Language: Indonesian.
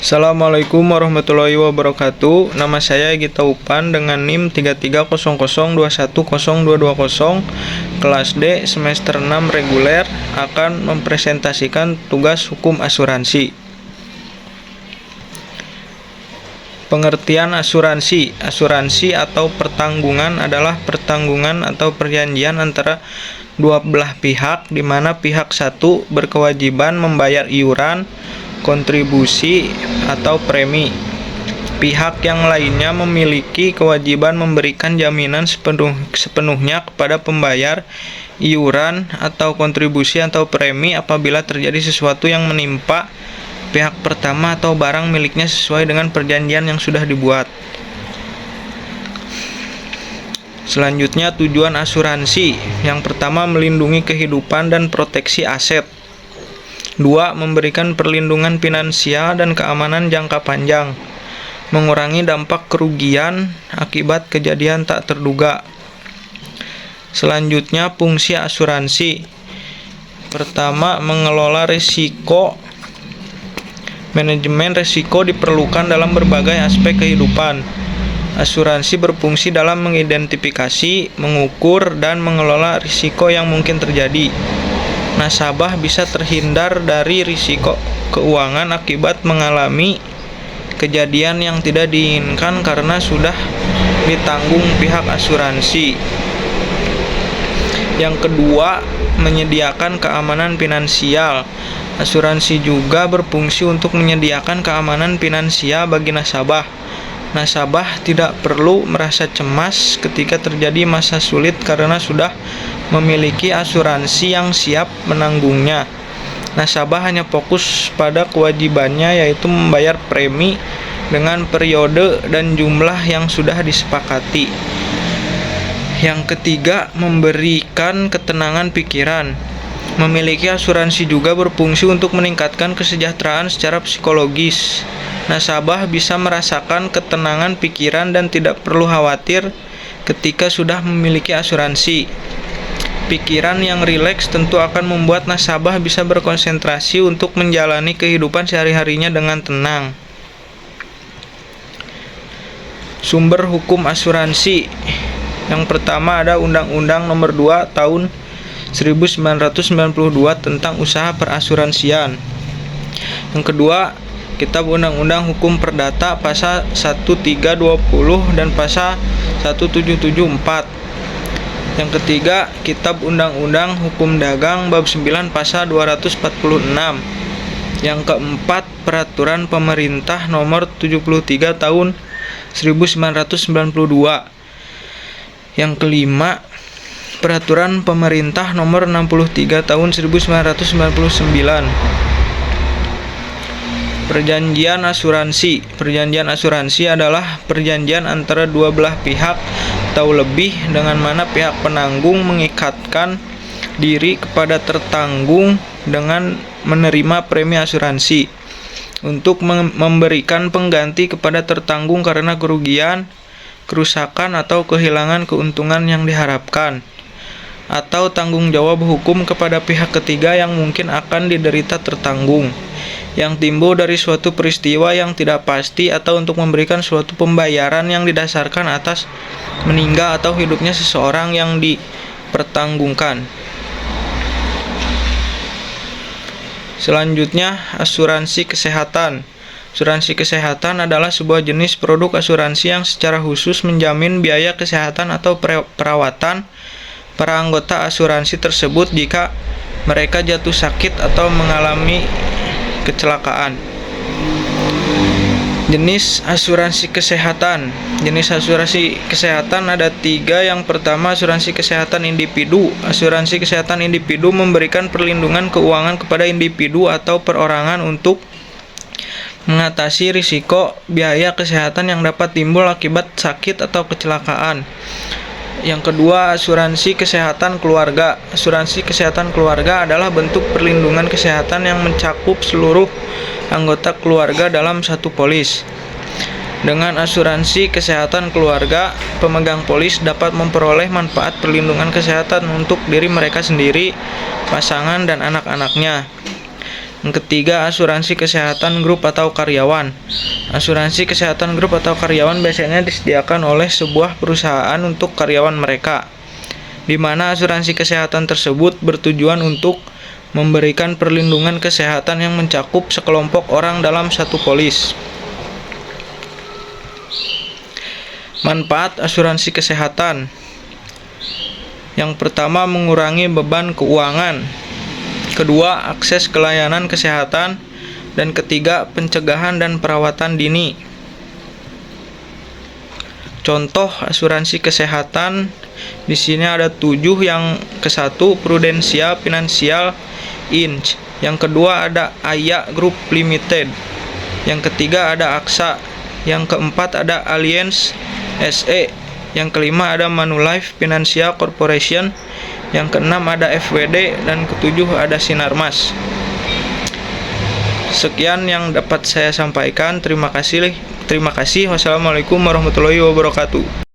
Assalamualaikum warahmatullahi wabarakatuh. Nama saya Gita Upan dengan NIM 3300210220, kelas D semester 6 reguler, akan mempresentasikan tugas hukum asuransi. Pengertian asuransi. Asuransi atau pertanggungan adalah pertanggungan atau perjanjian antara dua belah pihak, di mana pihak satu berkewajiban membayar iuran, kontribusi, atau premi. Pihak yang lainnya memiliki kewajiban memberikan jaminan sepenuhnya kepada pembayar iuran atau kontribusi atau premi apabila terjadi sesuatu yang menimpa pihak pertama atau barang miliknya sesuai dengan perjanjian yang sudah dibuat. Selanjutnya, tujuan asuransi. Yang pertama, melindungi kehidupan dan proteksi aset. 2. Memberikan perlindungan finansial dan keamanan jangka panjang, mengurangi dampak kerugian akibat kejadian tak terduga. Selanjutnya, fungsi asuransi. Pertama, mengelola risiko. Manajemen risiko diperlukan dalam berbagai aspek kehidupan. Asuransi berfungsi dalam mengidentifikasi, mengukur, dan mengelola risiko yang mungkin terjadi. Nasabah bisa terhindar dari risiko keuangan akibat mengalami kejadian yang tidak diinginkan karena sudah ditanggung pihak asuransi. Yang kedua, menyediakan keamanan finansial. Asuransi juga berfungsi untuk menyediakan keamanan finansial bagi nasabah. Nasabah tidak perlu merasa cemas ketika terjadi masa sulit karena sudah memiliki asuransi yang siap menanggungnya. Nasabah hanya fokus pada kewajibannya, yaitu membayar premi dengan periode dan jumlah yang sudah disepakati. Yang ketiga, memberikan ketenangan pikiran. Memiliki asuransi juga berfungsi untuk meningkatkan kesejahteraan secara psikologis. Nasabah bisa merasakan ketenangan pikiran dan tidak perlu khawatir ketika sudah memiliki asuransi. Pikiran yang rileks tentu akan membuat nasabah bisa berkonsentrasi untuk menjalani kehidupan sehari-harinya dengan tenang. Sumber hukum asuransi. Yang pertama ada Undang-Undang Nomor 2 Tahun 1992 tentang usaha perasuransian. Yang kedua, Kitab Undang-Undang Hukum Perdata pasal 1320 dan pasal 1774. Yang ketiga, Kitab Undang-Undang Hukum Dagang bab 9 pasal 246. Yang keempat, Peraturan Pemerintah Nomor 73 Tahun 1992. Yang kelima, Peraturan Pemerintah Nomor 63 Tahun 1999. Perjanjian asuransi. Perjanjian asuransi adalah perjanjian antara dua belah pihak atau lebih, dengan mana pihak penanggung mengikatkan diri kepada tertanggung dengan menerima premi asuransi untuk memberikan pengganti kepada tertanggung karena kerugian, kerusakan, atau kehilangan keuntungan yang diharapkan, atau tanggung jawab hukum kepada pihak ketiga yang mungkin akan diderita tertanggung, yang timbul dari suatu peristiwa yang tidak pasti, atau untuk memberikan suatu pembayaran yang didasarkan atas meninggal atau hidupnya seseorang yang dipertanggungkan. Selanjutnya, asuransi kesehatan. Asuransi kesehatan adalah sebuah jenis produk asuransi yang secara khusus menjamin biaya kesehatan atau perawatan para anggota asuransi tersebut jika mereka jatuh sakit atau mengalami kecelakaan. Jenis asuransi kesehatan. Jenis asuransi kesehatan ada 3. Yang pertama, asuransi kesehatan individu. Asuransi kesehatan individu memberikan perlindungan keuangan kepada individu atau perorangan untuk mengatasi risiko biaya kesehatan yang dapat timbul akibat sakit atau kecelakaan. Yang kedua, asuransi kesehatan keluarga. Asuransi kesehatan keluarga adalah bentuk perlindungan kesehatan yang mencakup seluruh anggota keluarga dalam satu polis. Dengan asuransi kesehatan keluarga, pemegang polis dapat memperoleh manfaat perlindungan kesehatan untuk diri mereka sendiri, pasangan, dan anak-anaknya. Yang ketiga, asuransi kesehatan grup atau karyawan. Asuransi kesehatan grup atau karyawan biasanya disediakan oleh sebuah perusahaan untuk karyawan mereka, di mana asuransi kesehatan tersebut bertujuan untuk memberikan perlindungan kesehatan yang mencakup sekelompok orang dalam satu polis. Manfaat asuransi kesehatan. Yang pertama, mengurangi beban keuangan. Kedua, akses ke layanan kesehatan. Dan ketiga, pencegahan dan perawatan dini. Contoh asuransi kesehatan di sini ada 7. Yang ke-1 Prudensia Financial Inc. Yang kedua ada Aya Group Limited. Yang ketiga ada AXA. Yang keempat ada Allianz SE. Yang kelima ada Manulife Financial Corporation. Yang keenam ada FWD, dan ketujuh ada Sinarmas. Sekian yang dapat saya sampaikan. Terima kasih. Wassalamualaikum warahmatullahi wabarakatuh.